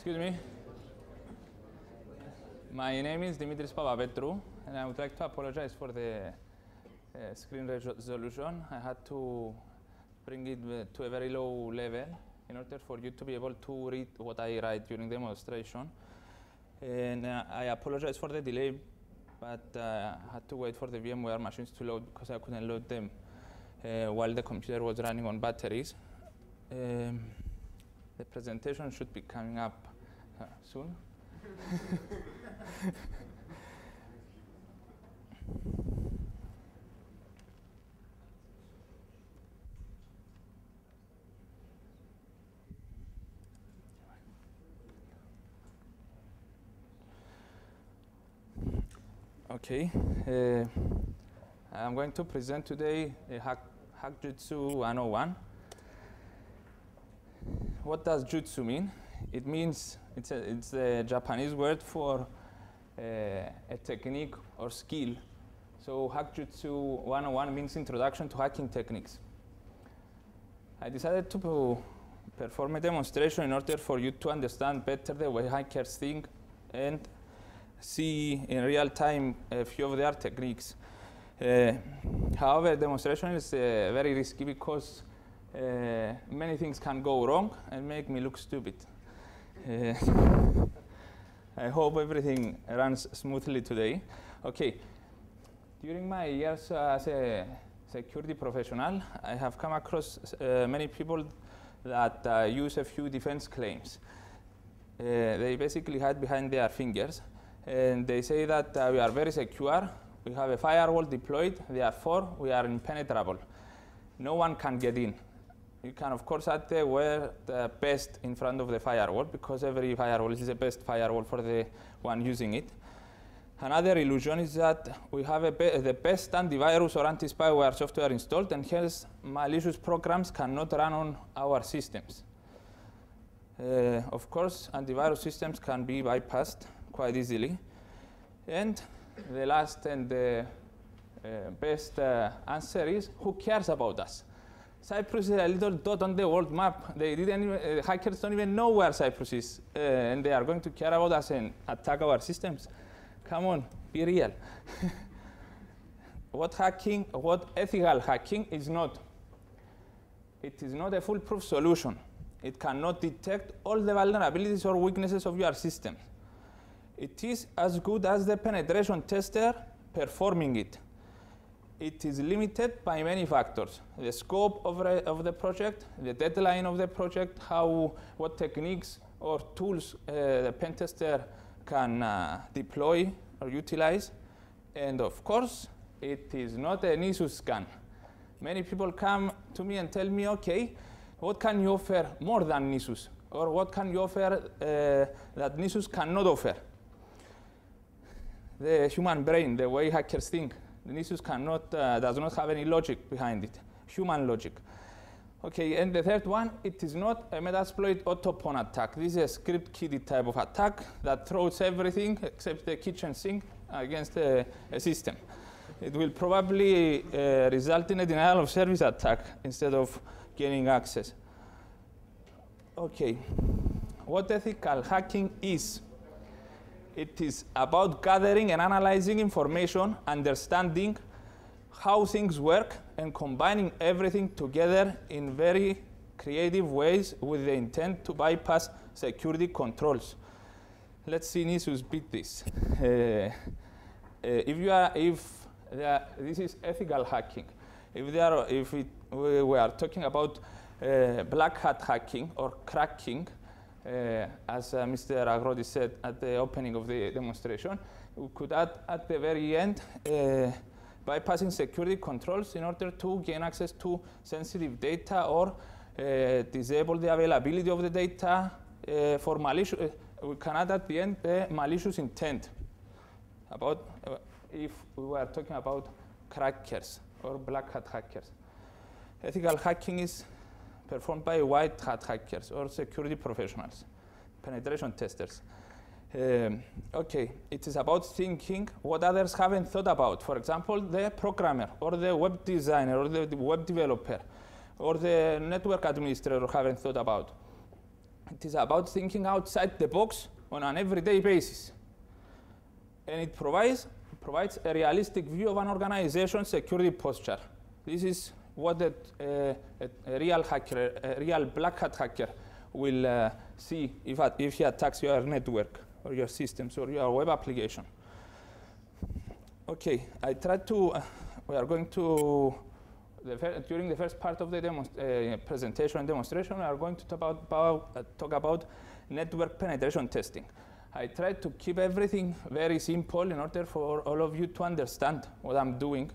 Excuse me. My name is Dimitris Papapetru, and I would like to apologize for the screen resolution. I had to bring it to a very low level in order for you to be able to read what I write during the demonstration. And I apologize for the delay, but I had to wait for the VMware machines to load because I couldn't load them while the computer was running on batteries. The presentation should be coming up soon. Okay, I'm going to present today a Hack-Jutsu 101. What does jutsu mean? It means it's a Japanese word for a technique or skill. So Hack-Jutsu 101 means introduction to hacking techniques. I decided to perform a demonstration in order for you to understand better the way hackers think and see in real time a few of their techniques. However, demonstration is very risky because many things can go wrong and make me look stupid. I hope everything runs smoothly today. Okay, during my years as a security professional, I have come across many people that use a few defense claims. They basically hide behind their fingers, and they say that we are very secure, we have a firewall deployed, therefore we are impenetrable. No one can get in. You can, of course, add the word best in front of the firewall, because every firewall is the best firewall for the one using it. Another illusion is that we have the best antivirus or anti-spyware software installed, and hence malicious programs cannot run on our systems. Of course, antivirus systems can be bypassed quite easily. And the last and the best answer is, who cares about us? Cyprus is a little dot on the world map. They didn't even, hackers don't even know where Cyprus is, and they are going to care about us and attack our systems. Come on, be real. What ethical hacking is not? It is not a foolproof solution. It cannot detect all the vulnerabilities or weaknesses of your system. It is as good as the penetration tester performing it. It is limited by many factors: the scope of the project, the deadline of the project, what techniques or tools the pen tester can deploy or utilize, and of course, it is not an ISO scan. Many people come to me and tell me, okay, what can you offer more than NISUS? Or what can you offer that NISUS cannot offer? The human brain, the way hackers think. The NISUS does not have any logic behind it, human logic. Okay, and the third one, it is not a Metasploit auto-pawn attack. This is a script kiddie type of attack that throws everything except the kitchen sink against a system. It will probably result in a denial of service attack instead of gaining access. Okay, what ethical hacking is? It is about gathering and analyzing information, understanding how things work, and combining everything together in very creative ways with the intent to bypass security controls. Let's see NISUS beat this. This is ethical hacking. If we are talking about black hat hacking or cracking, as Mr. Agrodi said at the opening of the demonstration, we could add at the very end bypassing security controls in order to gain access to sensitive data or disable the availability of the data for malicious. We can add at the end the malicious intent. If we were talking about crackers or black hat hackers. Ethical hacking is performed by white hat hackers or security professionals, penetration testers. Okay, it is about thinking what others haven't thought about. For example, the programmer or the web designer or the web developer or the network administrator haven't thought about. It is about thinking outside the box on an everyday basis. And it provides a realistic view of an organization's security posture. This is what a real hacker, a real black hat hacker will see if he attacks your network or your systems or your web application. Okay, I tried to, we are going to, during the first part of the presentation and demonstration, we are going to talk about network penetration testing. I tried to keep everything very simple in order for all of you to understand what I'm doing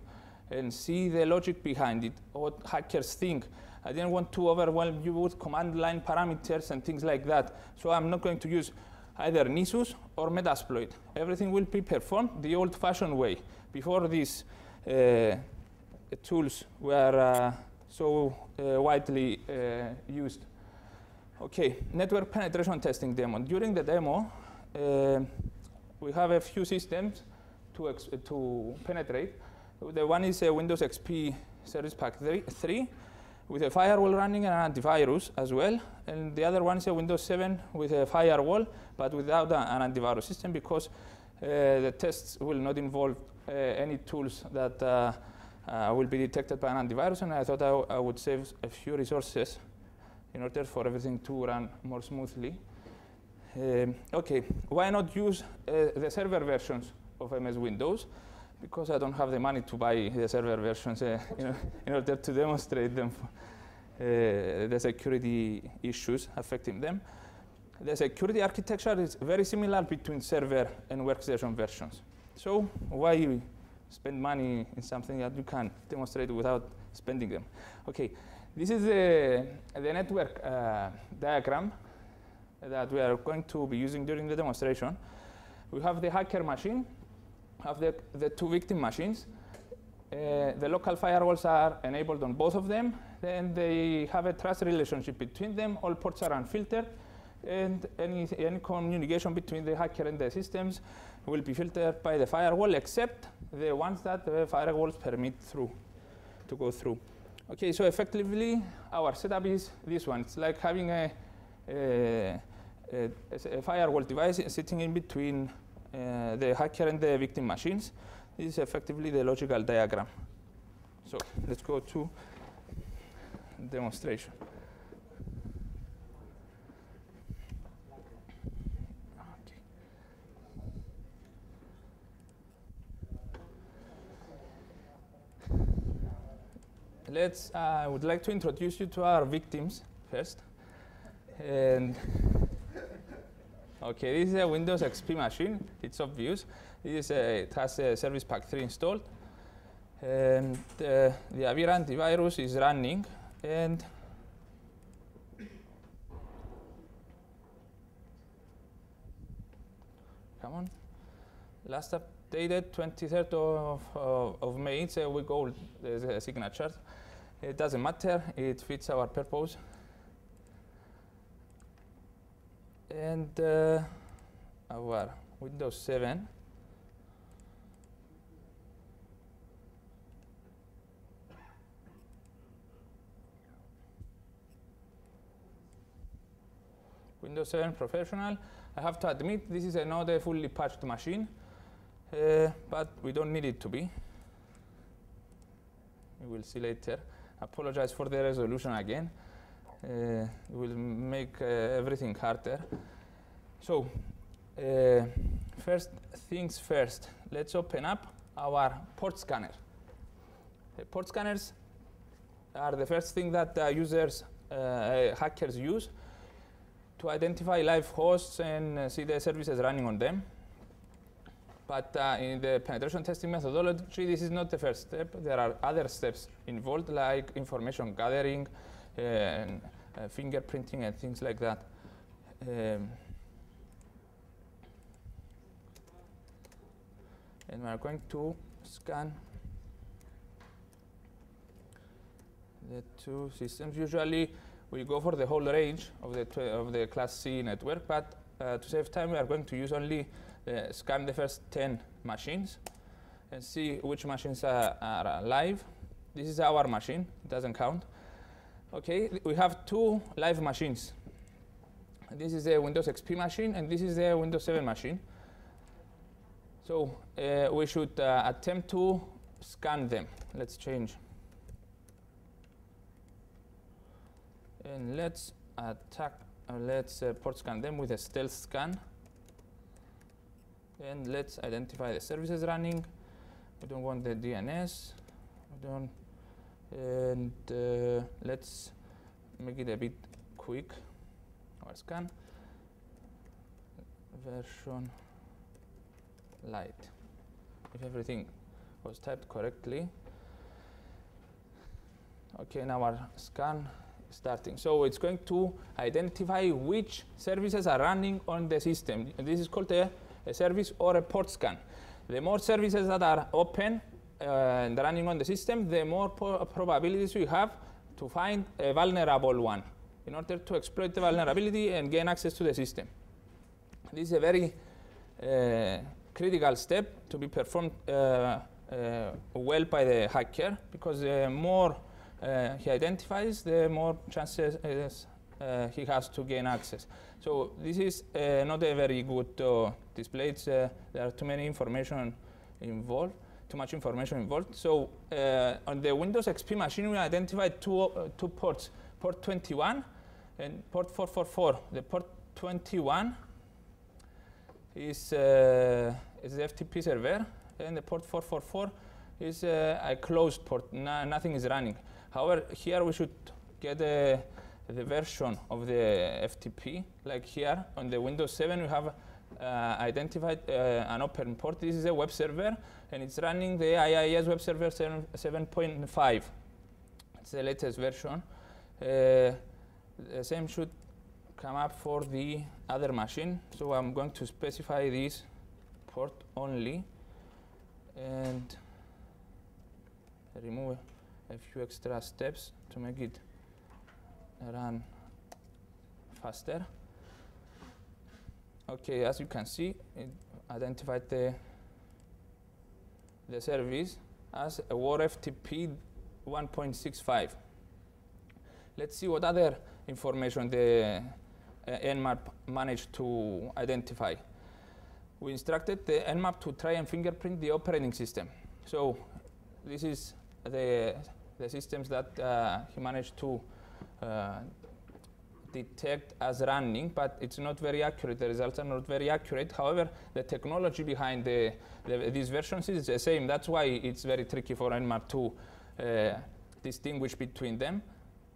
and see the logic behind it, what hackers think. I didn't want to overwhelm you with command line parameters and things like that. So I'm not going to use either Nisus or Metasploit. Everything will be performed the old-fashioned way. Before these tools were so widely used. Okay, network penetration testing demo. During the demo, we have a few systems to penetrate. The one is a Windows XP Service Pack 3 with a firewall running and an antivirus as well. And the other one is a Windows 7 with a firewall, but without an antivirus system because the tests will not involve any tools that will be detected by an antivirus. And I thought I would save a few resources in order for everything to run more smoothly. Okay, why not use the server versions of MS Windows? Because I don't have the money to buy the server versions in order to demonstrate them, the security issues affecting them. The security architecture is very similar between server and workstation versions. So why spend money in something that you can demonstrate without spending them? Okay, this is the network diagram that we are going to be using during the demonstration. We have the hacker machine, have the two victim machines. The local firewalls are enabled on both of them. Then they have a trust relationship between them. All ports are unfiltered. And any communication between the hacker and the systems will be filtered by the firewall, except the ones that the firewalls permit to go through. Okay, so effectively, our setup is this one. It's like having a firewall device sitting in between the hacker and the victim machines. This is effectively the logical diagram. So let's go to demonstration. I would like to introduce you to our victims first. And okay, this is a Windows XP machine. It's obvious. It has a Service Pack 3 installed. And the Avira antivirus is running. And come on. Last updated 23rd of May. It's a week old. There's a signature. It doesn't matter. It fits our purpose. And our Windows 7 Windows 7 Professional. I have to admit, this is not a fully patched machine, but we don't need it to be. We will see later. Apologize for the resolution again. It will make everything harder. So, first things first, let's open up our port scanner. Port scanners are the first thing that hackers use to identify live hosts and see the services running on them. But in the penetration testing methodology, this is not the first step. There are other steps involved, like information gathering, and fingerprinting, and things like that. And we are going to scan the two systems. Usually, we go for the whole range of the Class C network, but to save time, we are going to use only scan the first 10 machines and see which machines are live. This is our machine. It doesn't count. Okay, we have two live machines. This is a Windows XP machine, and this is a Windows 7 machine. So we should attempt to scan them. Let's change. And let's port scan them with a stealth scan. And let's identify the services running. We don't want the DNS. We don't. And let's make it a bit quick. Our scan version light. If everything was typed correctly. Okay, now our scan is starting. So it's going to identify which services are running on the system. And this is called a service or a port scan. The more services that are open and running on the system, the more probabilities we have to find a vulnerable one in order to exploit the vulnerability and gain access to the system. This is a very critical step to be performed well by the hacker, because the more he identifies, the more chances he has to gain access. So this is not a very good display. There are too much information involved. So on the Windows XP machine, we identified two ports, port 21 and port 444. The port 21 is the FTP server, and the port 444 is a closed port. Nothing is running. However, here we should get the version of the FTP. Like here on the Windows 7, we have identified an open port. This is a web server, and it's running the IIS web server 7.5. It's the latest version. The same should come up for the other machine. So I'm going to specify this port only and remove a few extra steps to make it run faster. Okay, as you can see, it identified the service as a WAR FTP 1.65. Let's see what other information the Nmap managed to identify. We instructed the Nmap to try and fingerprint the operating system. So this is the systems that he managed to detect as running, but it's not very accurate. The results are not very accurate. However, the technology behind these versions is the same. That's why it's very tricky for Nmap to distinguish between them.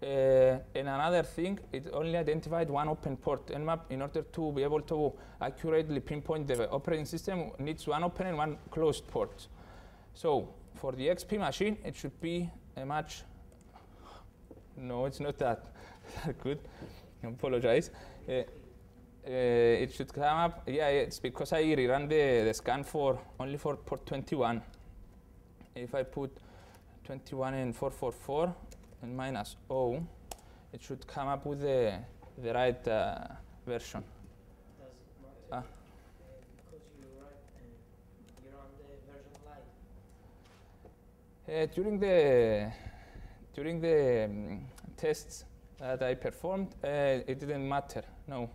And another thing, it only identified one open port. Nmap, in order to be able to accurately pinpoint the operating system, needs one open and one closed port. So for the XP machine, it should be a much, no, it's not that good. I apologize. It should come up, yeah, it's because I rerun the scan only for port 21. If I put 21 and 444 and minus O, it should come up with the right version. Does it matter? Because you're on the version light? During the tests that I performed, it didn't matter, no.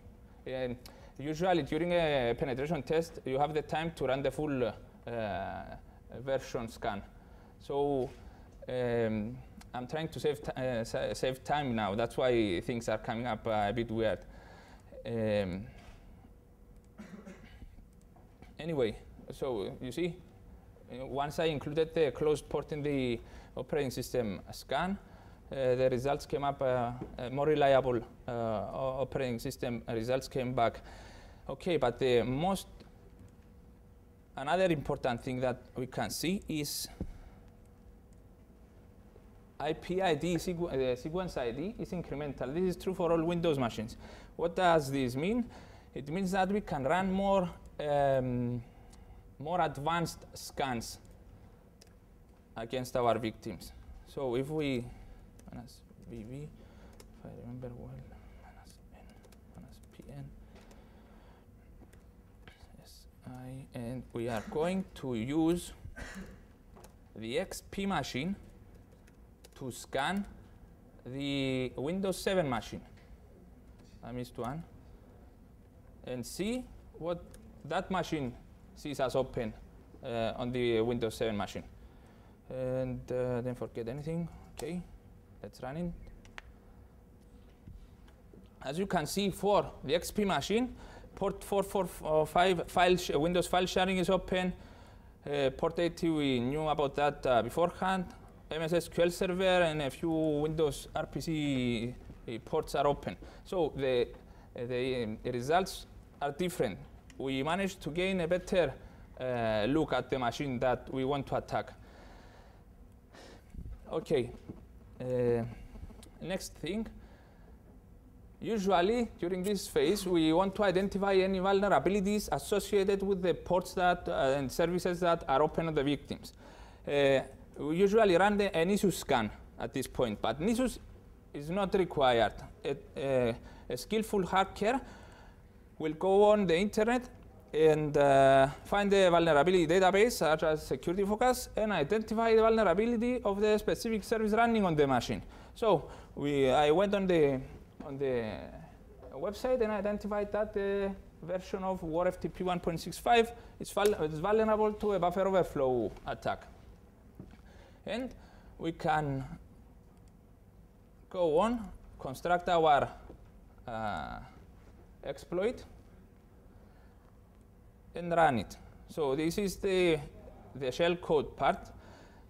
Usually during a penetration test, you have the time to run the full version scan. So I'm trying to save time now. That's why things are coming up a bit weird. Anyway, so you see, once I included the closed port in the operating system scan, the results came up, more reliable operating system results came back. Okay, but another important thing that we can see is IP ID, sequence ID is incremental. This is true for all Windows machines. What does this mean? It means that we can run more advanced scans against our victims. So if we minus VV, if I remember well, minus N, minus PN, SI, and we are going to use the XP machine to scan the Windows 7 machine. I missed one. and see what that machine sees as open on the Windows 7 machine. And don't forget anything. Okay, let's run it. As you can see, for the XP machine, port 445 Windows file sharing is open. Port 80, we knew about that beforehand. MS SQL Server and a few Windows RPC ports are open. So the results are different. We managed to gain a better look at the machine that we want to attack. Okay, next thing. Usually, during this phase, we want to identify any vulnerabilities associated with the ports that and services that are open on the victims. We usually run an issue scan at this point, but issues is not required. A skillful hacker will go on the internet and find the vulnerability database, such as Security Focus, and identify the vulnerability of the specific service running on the machine. So I went on the website and identified that the version of WarFTP 1.65 is vulnerable to a buffer overflow attack. And we can go on, construct our exploit, and run it. So this is the shellcode part.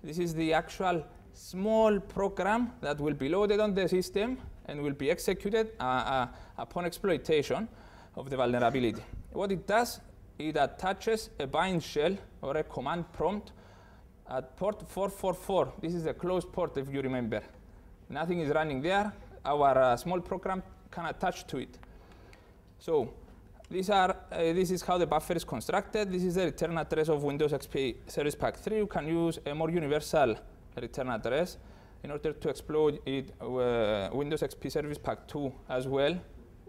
This is the actual small program that will be loaded on the system and will be executed upon exploitation of the vulnerability. What it does, it attaches a bind shell or a command prompt at port 444. This is a closed port, if you remember. Nothing is running there. Our small program can attach to it. So this is how the buffer is constructed. This is the return address of Windows XP Service Pack 3. You can use a more universal return address in order to exploit it, Windows XP Service Pack 2 as well,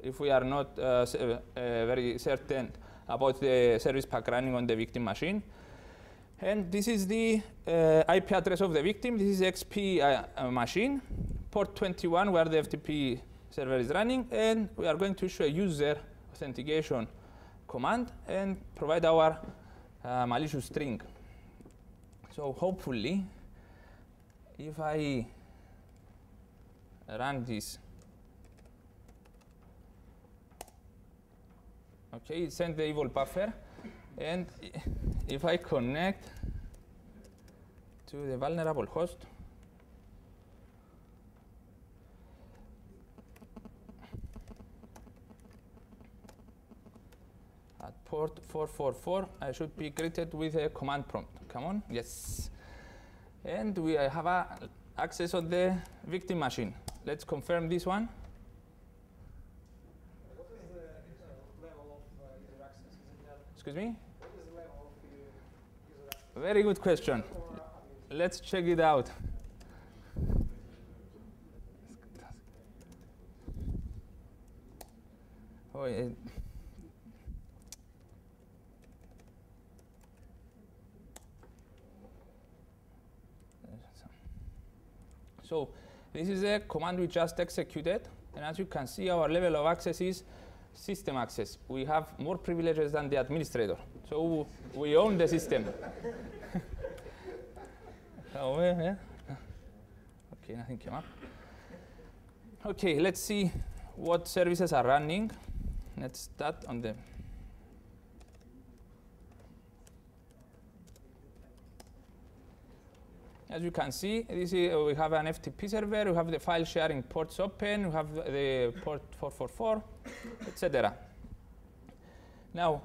if we are not very certain about the service pack running on the victim machine. And this is the IP address of the victim. This is XP machine, port 21, where the FTP server is running, and we are going to issue a user authentication command and provide our malicious string. So hopefully, if I run this, okay, it sends the evil buffer, and if I connect to the vulnerable host, at port 444, I should be greeted with a command prompt. Come on, yes. And we have access on the victim machine. Let's confirm this one. What is the level of user access? Is it that? Excuse me? What is the level of user access? Very good question. Let's check it out. Oh, so this is a command we just executed, and as you can see, our level of access is system access. We have more privileges than the administrator, so we own the system. Oh, yeah. Okay, nothing came up. Okay, let's see what services are running. Let's start on the as you can see, we have an FTP server, we have the file sharing ports open, we have the port 444, etc. Now,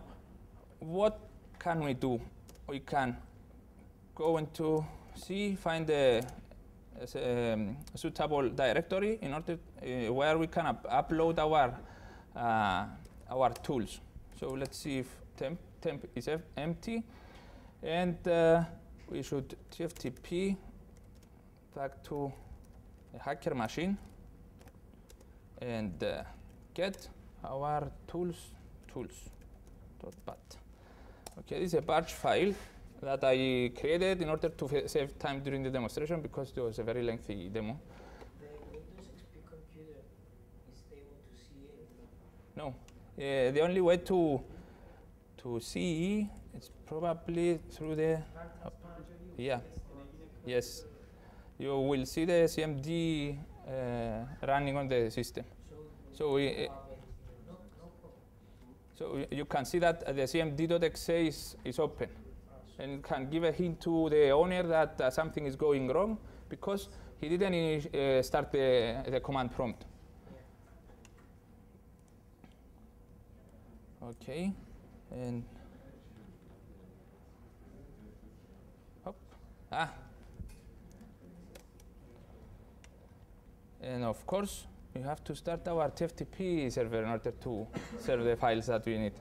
what can we do? We can go into C, find a suitable directory in order where we can upload our tools. So let's see if temp is empty, and we should TFTP back to a hacker machine and get our tools.bat. Okay, this is a batch file that I created in order to save time during the demonstration because it was a very lengthy demo. The Windows XP computer is able to see it? No, The only way to see it's probably through the yeah. Yes, you will see the CMD running on the system. So you can see that the cmd.exe is open, and can give a hint to the owner that something is going wrong because he didn't start the command prompt. Okay, and hop. And of course, we have to start our TFTP server in order to serve the files that we need.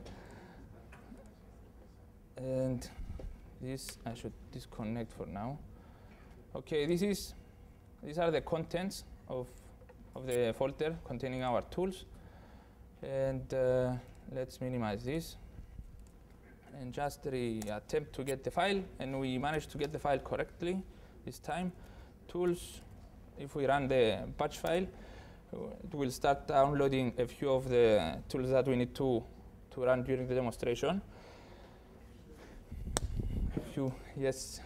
And this, I should disconnect for now. Okay, these are the contents of the folder containing our tools. And let's minimize this and just attempt to get the file. And we managed to get the file correctly this time. Tools, if we run the batch file, it will start downloading a few of the tools that we need to run during the demonstration. Yes,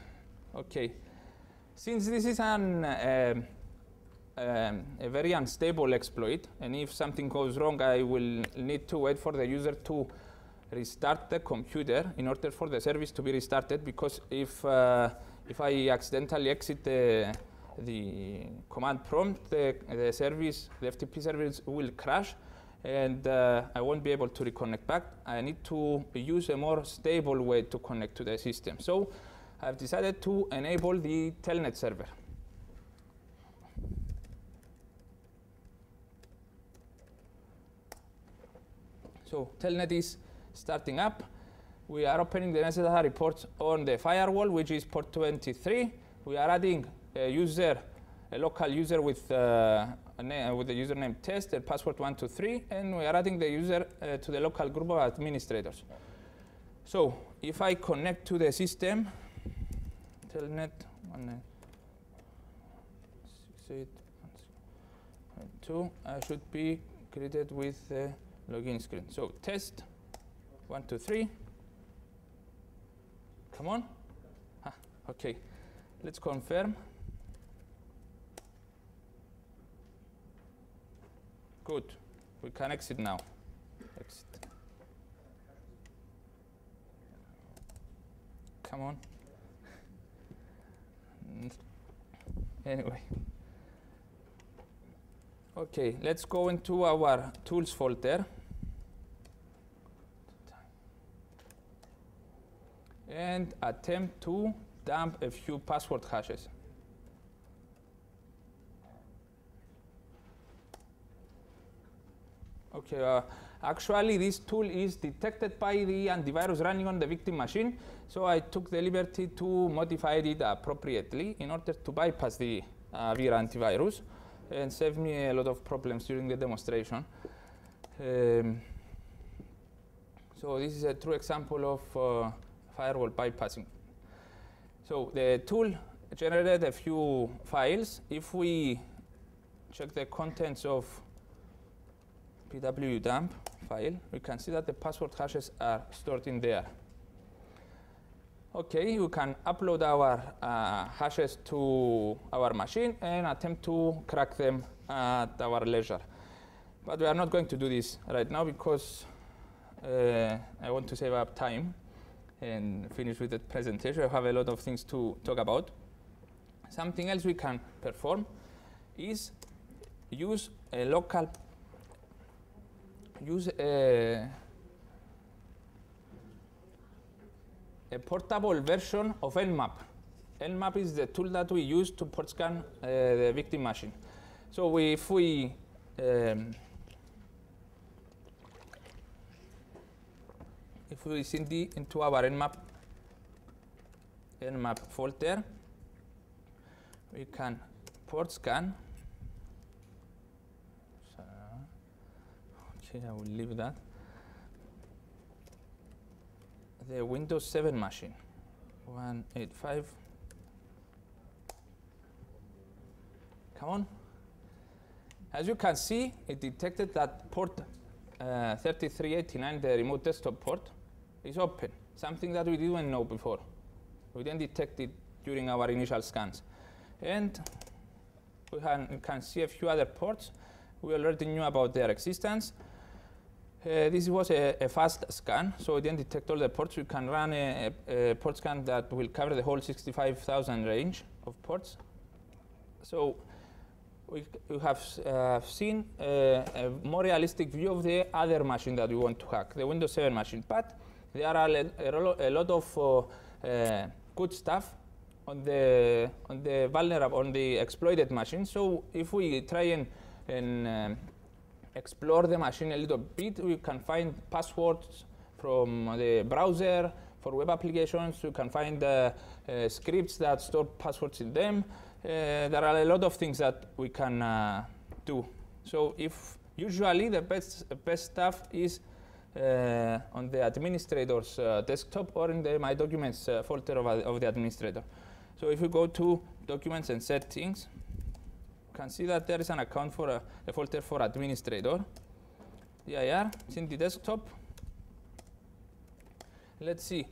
okay. Since this is a very unstable exploit, and if something goes wrong, I will need to wait for the user to restart the computer in order for the service to be restarted, because if I accidentally exit the command prompt, the service, the FTP service will crash, and I won't be able to reconnect back. I need to use a more stable way to connect to the system. So I've decided to enable the telnet server. So telnet is starting up. We are opening the necessary ports on the firewall, which is port 23. We are adding a local user with the username test and password 123, and we are adding the user to the local group of administrators. So if I connect to the system, telnet 168.1.2, I should be greeted with the login screen. So test 123. Come on. Okay, let's confirm. Good. We can exit now. Exit. Come on. Anyway. Okay, let's go into our tools folder. And attempt to dump a few password hashes. Okay, actually this tool is detected by the antivirus running on the victim machine, so I took the liberty to modify it appropriately in order to bypass the Avira antivirus and save me a lot of problems during the demonstration. So this is a true example of firewall bypassing. So the tool generated a few files. If we check the contents of pwdump file, we can see that the password hashes are stored in there. Okay, we can upload our hashes to our machine and attempt to crack them at our leisure. But we are not going to do this right now because I want to save up time and finish with the presentation. I have a lot of things to talk about. Something else we can perform is use a local, a portable version of Nmap. Nmap is the tool that we use to port scan the victim machine. So if we cd into our Nmap folder, we can port scan. Okay, I will leave that. The Windows 7 machine, 185. Come on. As you can see, it detected that port 3389, the remote desktop port, is open, something that we didn't know before. We didn't detect it during our initial scans. And we can see a few other ports. We already knew about their existence. This was a fast scan, so we didn't detect all the ports. We can run a port scan that will cover the whole 65,000 range of ports. So we have seen a more realistic view of the other machine that we want to hack, the Windows 7 machine. But there are a lot of good stuff on the vulnerable, on the exploited machine. So if we try and explore the machine a little bit, we can find passwords from the browser for web applications. We can find scripts that store passwords in them. There are a lot of things that we can do. So if usually the best stuff is on the administrator's desktop or in the My Documents folder of the administrator. So if we go to Documents and Settings, you can see that there is an account for a folder for administrator. DIR, it's in the desktop. Let's see.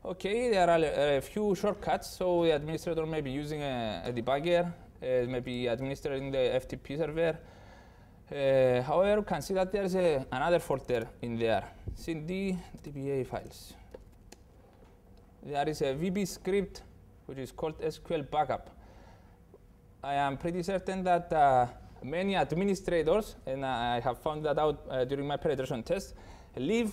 Okay, there are a few shortcuts. So the administrator may be using a debugger, maybe administering the FTP server. However, you can see that there is another folder in there. It's in the DBA files. There is a VB script which is called SQL Backup. I am pretty certain that many administrators, and I have found that out during my penetration test, leave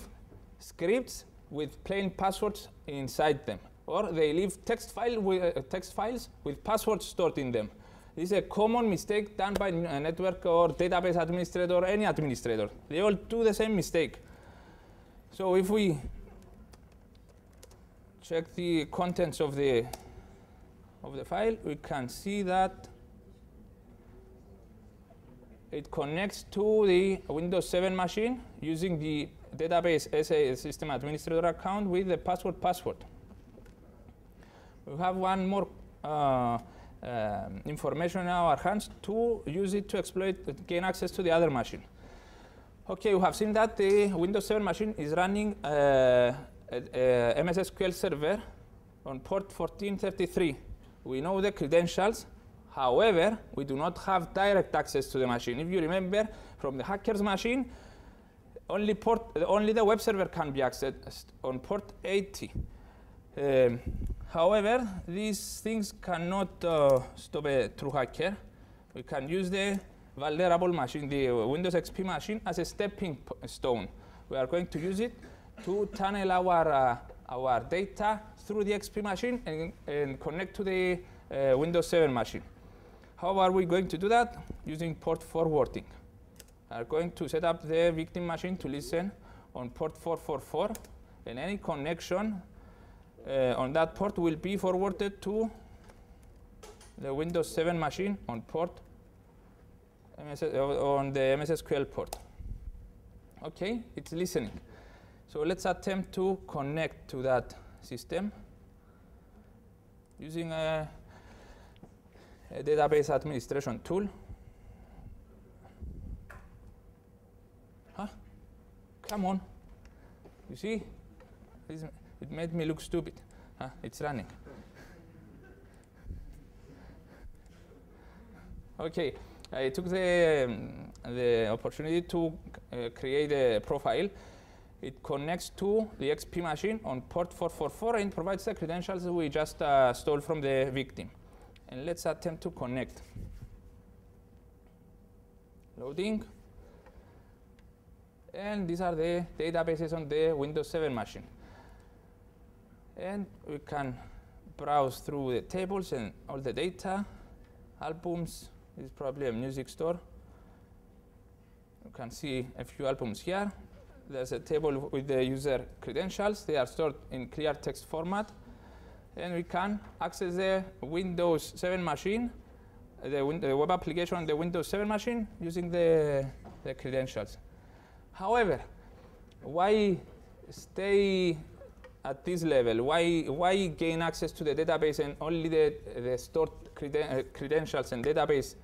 scripts with plain passwords inside them, or they leave text files with passwords stored in them. This is a common mistake done by a network or database administrator or any administrator. They all do the same mistake. So if we check the contents of the file, we can see that it connects to the Windows 7 machine using the database as a system administrator account with the password. We have one more information in our hands to use it to exploit, gain access to the other machine. Okay, we have seen that the Windows 7 machine is running a MS SQL server on port 1433. We know the credentials. However, we do not have direct access to the machine. If you remember, from the hacker's machine, only the web server can be accessed on port 80. However, these things cannot stop a true hacker. We can use the vulnerable machine, the Windows XP machine, as a stepping stone. We are going to use it to tunnel our data through the XP machine and connect to the Windows 7 machine. How are we going to do that? Using port forwarding. We are going to set up the victim machine to listen on port 444, and any connection on that port will be forwarded to the Windows 7 machine on port on the MS SQL port. Okay, it's listening. So let's attempt to connect to that system using a database administration tool. Huh? Come on. You see? It made me look stupid. Huh? It's running. Okay, I took the opportunity to create a profile. It connects to the XP machine on port 444 and provides the credentials we just stole from the victim. And let's attempt to connect. Loading. And these are the databases on the Windows 7 machine. And we can browse through the tables and all the data. Albums, this is probably a music store. You can see a few albums here. There's a table with the user credentials. They are stored in clear text format. And we can access the Windows 7 machine, the web application on the Windows 7 machine using the credentials. However, why stay at this level? Why gain access to the database and only the stored credentials and database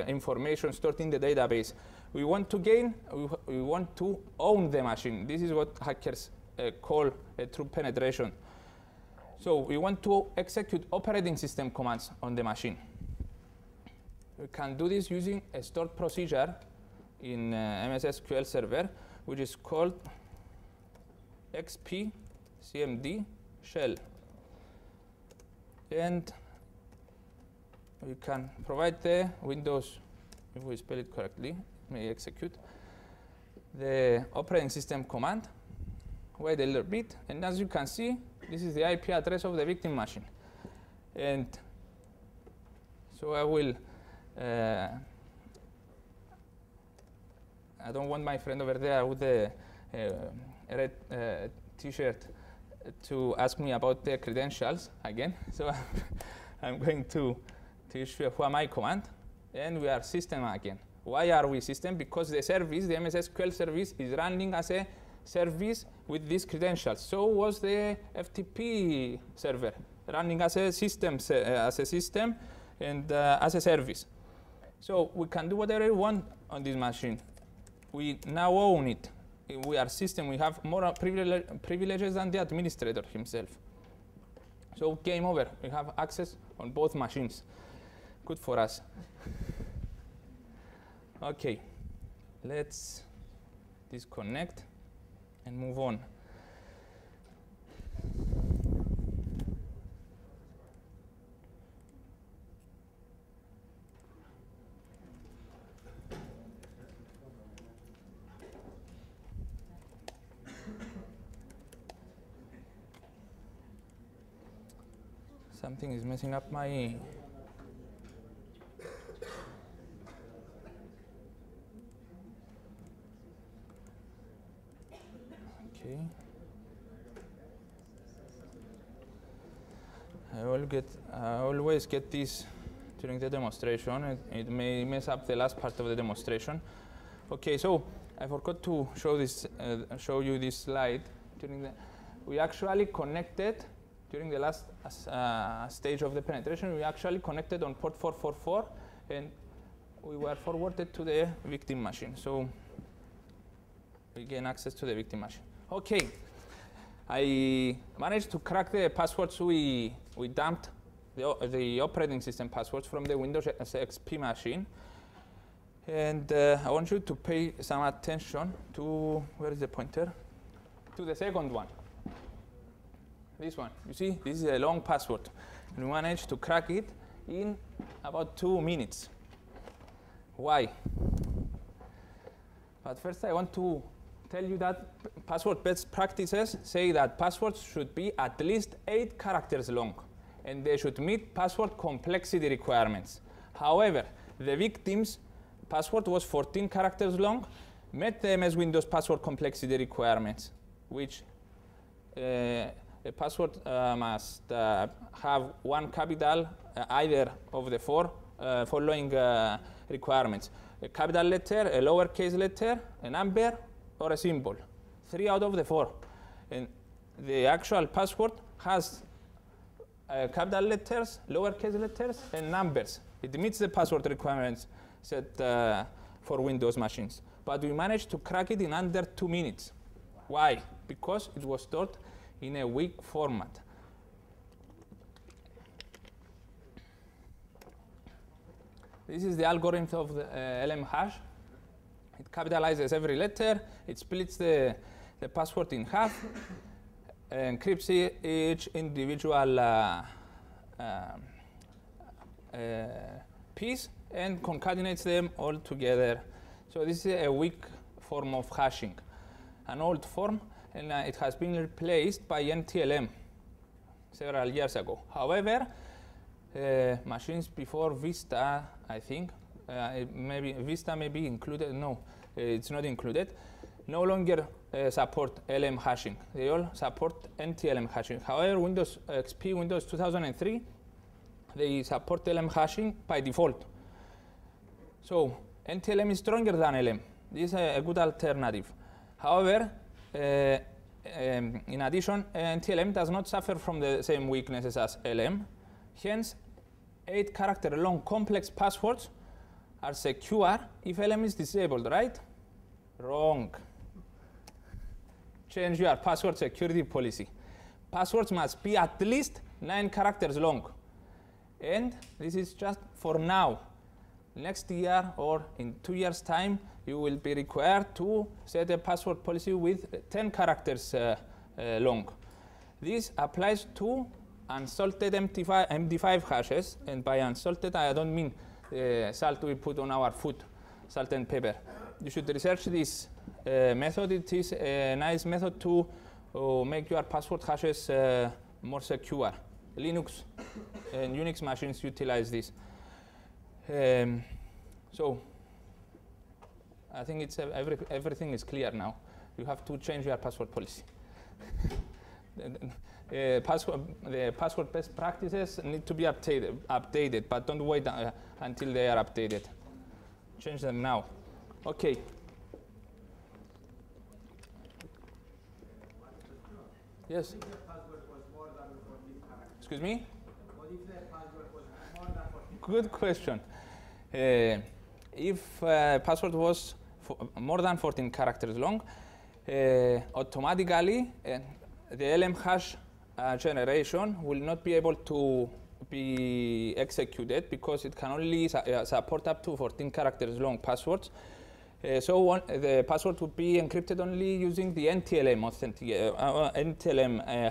information stored in the database? we want to own the machine. This is what hackers call a true penetration. So we want to execute operating system commands on the machine. We can do this using a stored procedure in MS SQL Server, which is called xp-cmd shell. And we can provide the Windows, if we spell it correctly, it may execute the operating system command. Wait a little bit, and as you can see, this is the IP address of the victim machine. And so I will, I don't want my friend over there with the red t-shirt to ask me about their credentials again. So I'm going to issue a whoami command, and we are system again. Why are we system? Because the service, the MS SQL service, is running as a service with these credentials. So was the FTP server running as a system, and as a service. So we can do whatever we want on this machine. We now own it. We are system. We have more privileges than the administrator himself. So game over. We have access on both machines. Good for us. Okay, let's disconnect and move on. Something is messing up my... Okay. I always get this during the demonstration. It may mess up the last part of the demonstration. Okay, so I forgot to show you this slide. We actually connected during the last stage of the penetration. We actually connected on port 444, and we were forwarded to the victim machine. So we gain access to the victim machine. Okay, I managed to crack the passwords. We dumped the operating system passwords from the Windows XP machine. And I want you to pay some attention to, where is the pointer? To the second one. This one. You see, this is a long password. And we managed to crack it in about 2 minutes. Why? But first I want to tell you that password best practices say that passwords should be at least 8 characters long, and they should meet password complexity requirements. However, the victim's password was 14 characters long, met the MS Windows password complexity requirements, which a password must have one capital, either of the 4 following requirements: a capital letter, a lowercase letter, a number, or a symbol. 3 out of the 4. And the actual password has capital letters, lowercase letters, and numbers. It meets the password requirements set for Windows machines. But we managed to crack it in under 2 minutes. Why? Because it was stored in a weak format. This is the algorithm of the LM hash. It capitalizes every letter. It splits the password in half, encrypts each individual piece, and concatenates them all together. So this is a weak form of hashing, an old form, and it has been replaced by NTLM several years ago. However, machines before Vista, I think, maybe Vista may be included. No, it's not included. No longer support LM hashing. They all support NTLM hashing. However, Windows XP, Windows 2003, they support LM hashing by default. So NTLM is stronger than LM. This is a good alternative. However, in addition, NTLM does not suffer from the same weaknesses as LM. Hence, 8 character long complex passwords are secure if LM is disabled, right? Wrong. Change your password security policy. Passwords must be at least 9 characters long. And this is just for now. Next year or in 2 years' time, you will be required to set a password policy with 10 characters long. This applies to unsalted MD5 hashes, and by unsalted I don't mean salt we put on our food, salt and pepper. You should research this method. It is a nice method to make your password hashes more secure. Linux and Unix machines utilize this. So I think it's everything is clear now. You have to change your password policy. The password best practices need to be updated, but don't wait until they are updated. Change them now. Okay. Yes. What if the password was more than 14 characters? Excuse me? What if the password was more than 14 Good question. If password was more than 14 characters long, automatically the LM hash generation will not be able to be executed because it can only support up to 14 characters long passwords. So the password would be encrypted only using the NTLM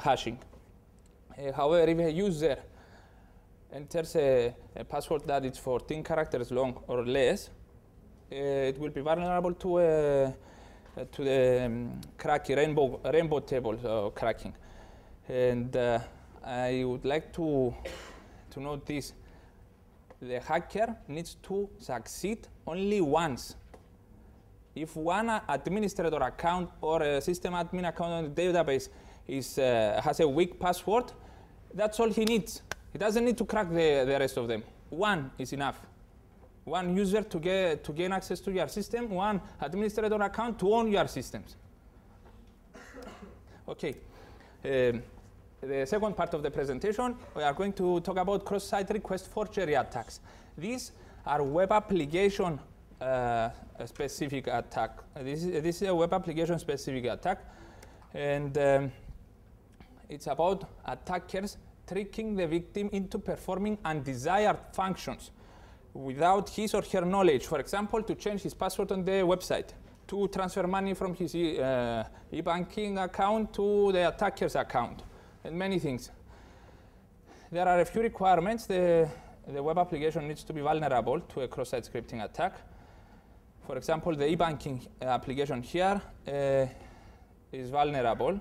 hashing. However, if a user enters a password that is 14 characters long or less, it will be vulnerable to the cracking, rainbow table cracking. And I would like to note this. The hacker needs to succeed only once. If one administrator account or a system admin account on the database has a weak password, that's all he needs. He doesn't need to crack the rest of them. One is enough. One user to gain access to your system, one administrator account to own your systems. Okay. The second part of the presentation, we are going to talk about cross-site request forgery attacks. These are web application specific attack. This is a web application specific attack, and it's about attackers tricking the victim into performing undesired functions without his or her knowledge. For example, to change his password on the website, to transfer money from his e-banking account to the attacker's account, and many things. There are a few requirements. The web application needs to be vulnerable to a cross-site scripting attack. For example, the e-banking application here is vulnerable,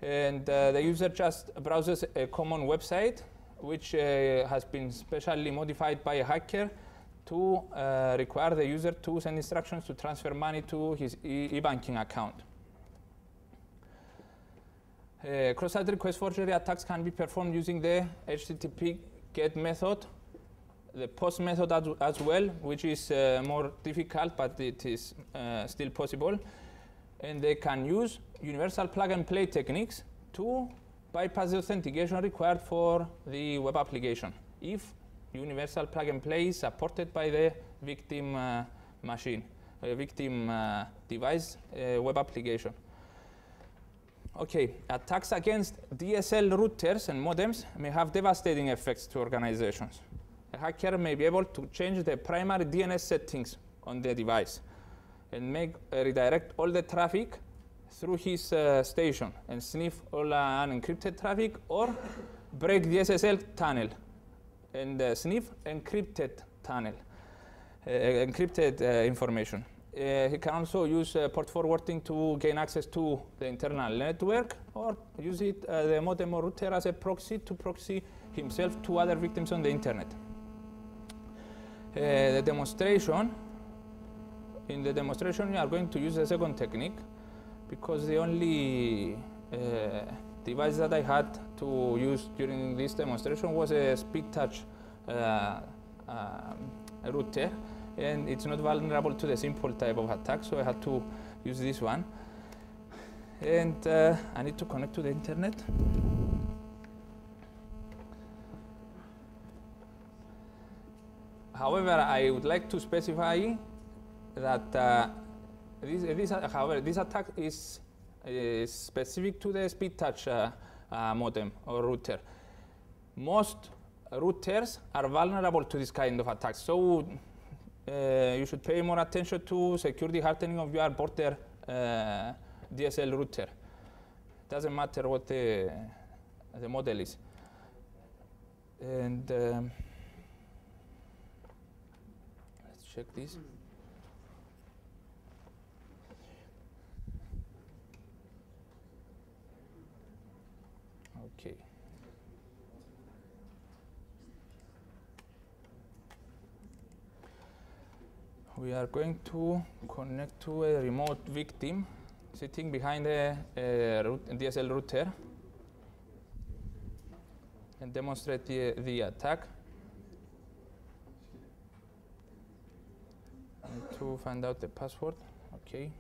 and the user just browses a common website which has been specially modified by a hacker to require the user to send instructions to transfer money to his e-banking account. Cross-site request forgery attacks can be performed using the HTTP GET method, the POST method as well, which is more difficult, but it is still possible. And they can use universal plug-and-play techniques to bypass the authentication required for the web application if universal plug-and-play is supported by the victim machine, victim device web application. Okay, attacks against DSL routers and modems may have devastating effects to organizations. A hacker may be able to change the primary DNS settings on the device and redirect all the traffic through his station and sniff all unencrypted traffic, or break the SSL tunnel and sniff encrypted tunnel, encrypted information. He can also use port forwarding to gain access to the internal network, or use the modem or router as a proxy to proxy himself to other victims on the internet. In the demonstration, we are going to use a second technique, because the only device that I had to use during this demonstration was a speed touch router, and it's not vulnerable to the simple type of attack, so I had to use this one. And I need to connect to the internet. However, I would like to specify that this attack is specific to the speed touch modem or router. Most routers are vulnerable to this kind of attacks, so you should pay more attention to security hardening of your border DSL router. Doesn't matter what the model is. And let's check this. Okay. We are going to connect to a remote victim sitting behind a DSL router and demonstrate the attack. I need to find out the password. Okay.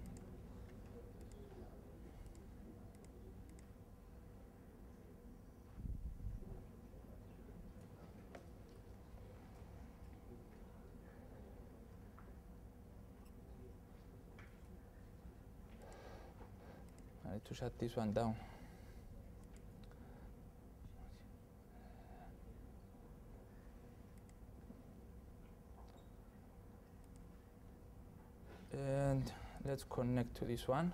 I need to shut this one down. And let's connect to this one.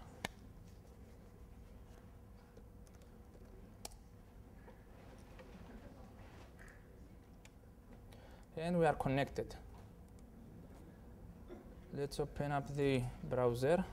And we are connected. Let's open up the browser.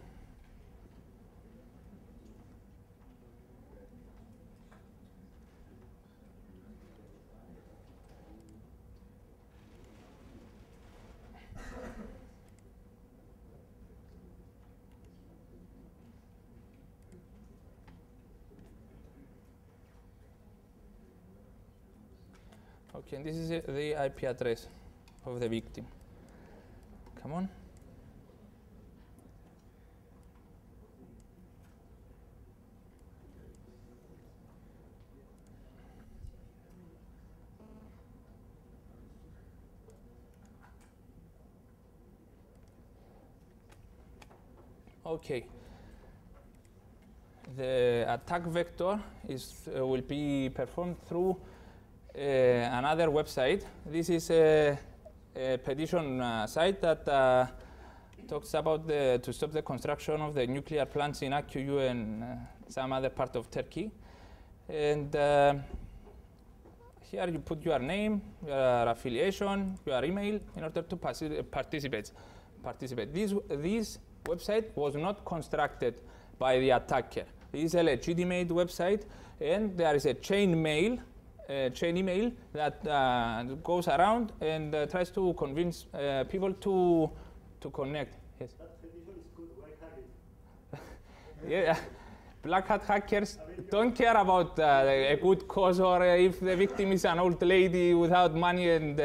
Okay, and this is the IP address of the victim. Come on. Okay. The attack vector will be performed through another website. This is a petition site that talks about to stop the construction of the nuclear plants in Akkuyu and some other part of Turkey. And here you put your name, your affiliation, your email in order to participate. This website was not constructed by the attacker. It is a legitimate website, and there is a chain email that goes around and tries to convince people to connect. Yes. That petition is good. Why hack it? Yeah, black hat hackers don't care about a good cause or if the victim is an old lady without money and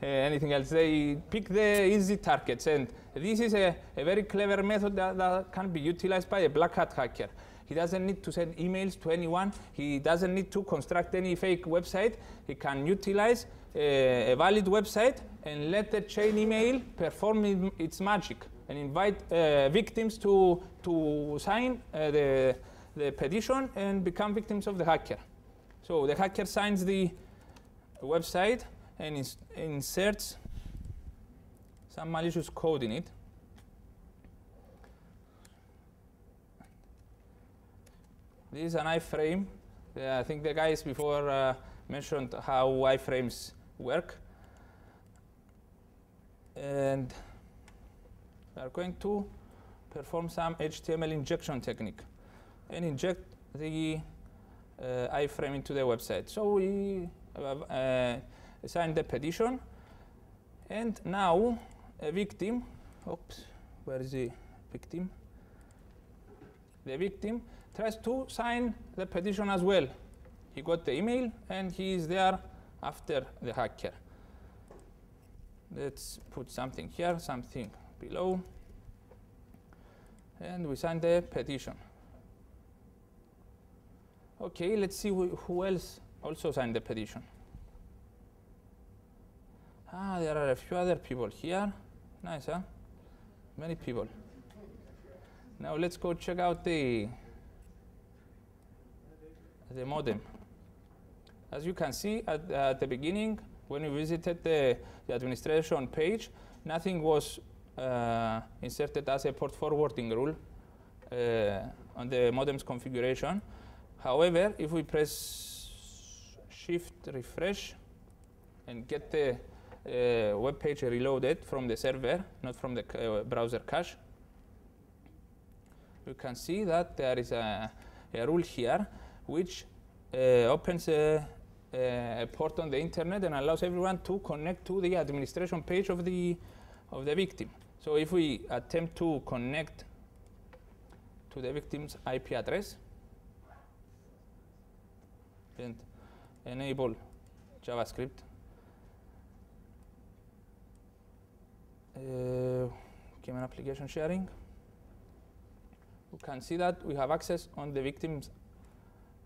anything else. They pick the easy targets, and this is a very clever method that can be utilized by a black hat hacker. He doesn't need to send emails to anyone. He doesn't need to construct any fake website. He can utilize a valid website and let the chain email perform its magic and invite victims to sign the petition and become victims of the hacker. So the hacker signs the website and inserts some malicious code in it. This is an iframe. I think the guys before mentioned how iframes work. And we are going to perform some HTML injection technique and inject the iframe into the website. So we signed the petition, and now a victim, oops, where is the victim? The victim tries to sign the petition as well. He got the email and he is there after the hacker. Let's put something here, something below, and we sign the petition. Okay, let's see who else also signed the petition. There are a few other people here. Nice, huh? Many people. Now let's go check out the modem. As you can see at the beginning, when we visited the administration page, nothing was inserted as a port forwarding rule on the modem's configuration. However, if we press Shift refresh and get the web page reloaded from the server, not from the browser cache, you can see that there is a rule here which opens a port on the internet and allows everyone to connect to the administration page of the victim. So if we attempt to connect to the victim's IP address and enable JavaScript, game and application sharing, we can see that we have access on the victim's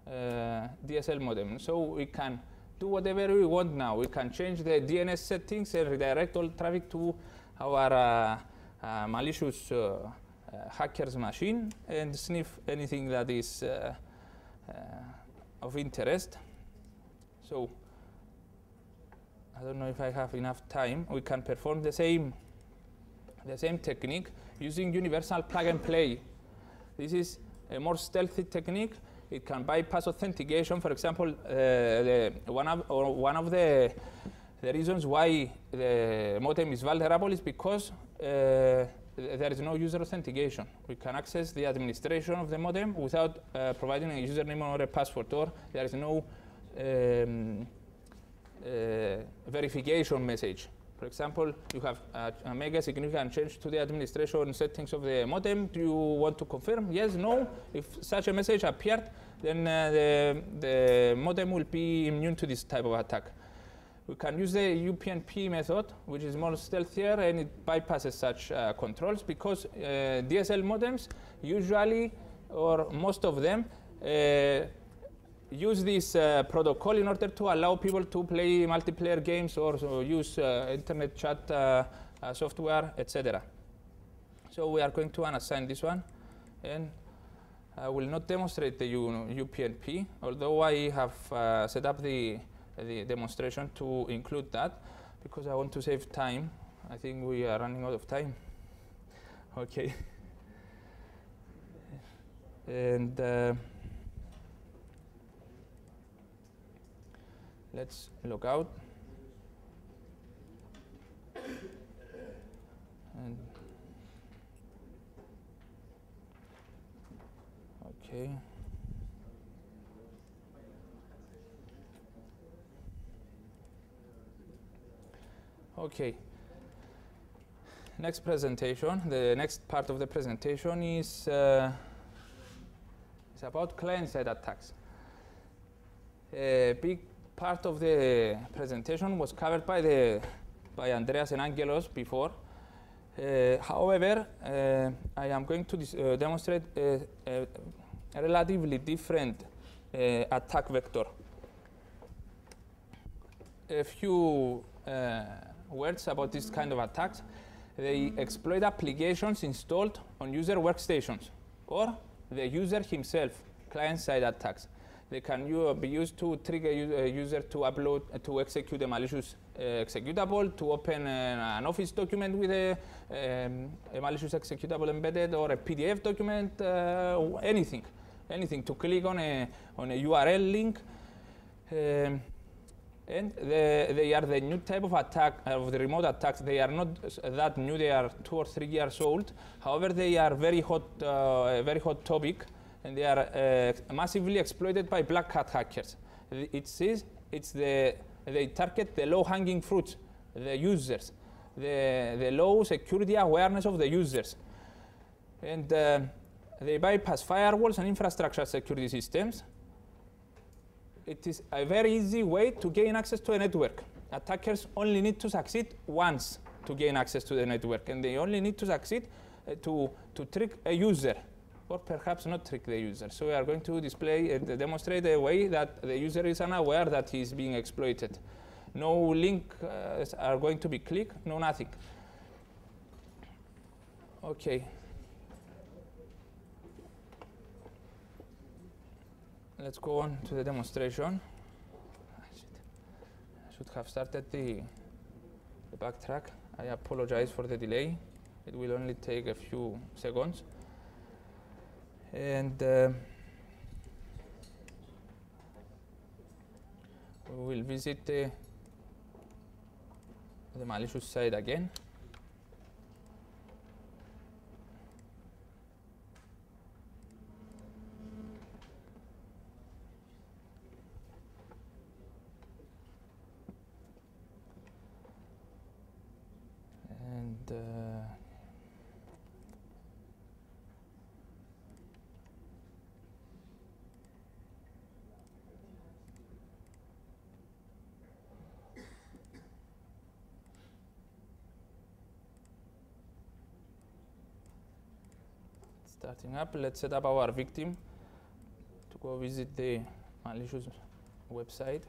DSL modem. So we can do whatever we want now. We can change the DNS settings and redirect all traffic to our malicious hacker's machine and sniff anything that is of interest. So I don't know if I have enough time. We can perform the same technique using universal plug and play. This is a more stealthy technique. It can bypass authentication. For example, one of the reasons why the modem is vulnerable is because there is no user authentication. We can access the administration of the modem without providing a username or a password, or there is no verification message. For example, you have make a significant change to the administration settings of the modem. Do you want to confirm? Yes, no. If such a message appeared, then the modem will be immune to this type of attack. We can use the UPnP method, which is more stealthier, and it bypasses such controls, because DSL modems usually, or most of them, use this protocol in order to allow people to play multiplayer games or use internet chat software, etc. So we are going to unassign this one, and I will not demonstrate the UPnP, although I have set up the demonstration to include that, because I want to save time. I think we are running out of time. Okay. And let's log out. And okay. Okay. Next presentation. The next part of the presentation is about client-side attacks. A big part of the presentation was covered by Andreas and Angelos before. However, I am going to demonstrate a relatively different attack vector. A few words about this kind of attacks. They exploit applications installed on user workstations, or the user himself, client-side attacks. They can be used to trigger a user to upload, to execute a malicious executable, to open an Office document with a malicious executable embedded, or a PDF document, anything, to click on a URL link. And they are the new type of attack, of the remote attacks. They are not that new. They are 2 or 3 years old. However, they are very hot topic, and they are massively exploited by black hat hackers. They target the low-hanging fruits, the users, the low security awareness of the users, and they bypass firewalls and infrastructure security systems. It is a very easy way to gain access to a network. Attackers only need to succeed once to gain access to the network, and they only need to succeed to trick a user, or perhaps not trick the user. So we are going to display and demonstrate a way that the user is unaware that he is being exploited. No link are going to be clicked, no nothing. Okay. Let's go on to the demonstration. I should have started the backtrack. I apologize for the delay. It will only take a few seconds. And we will visit the malicious site again. And starting up, let's set up our victim to go visit the malicious website.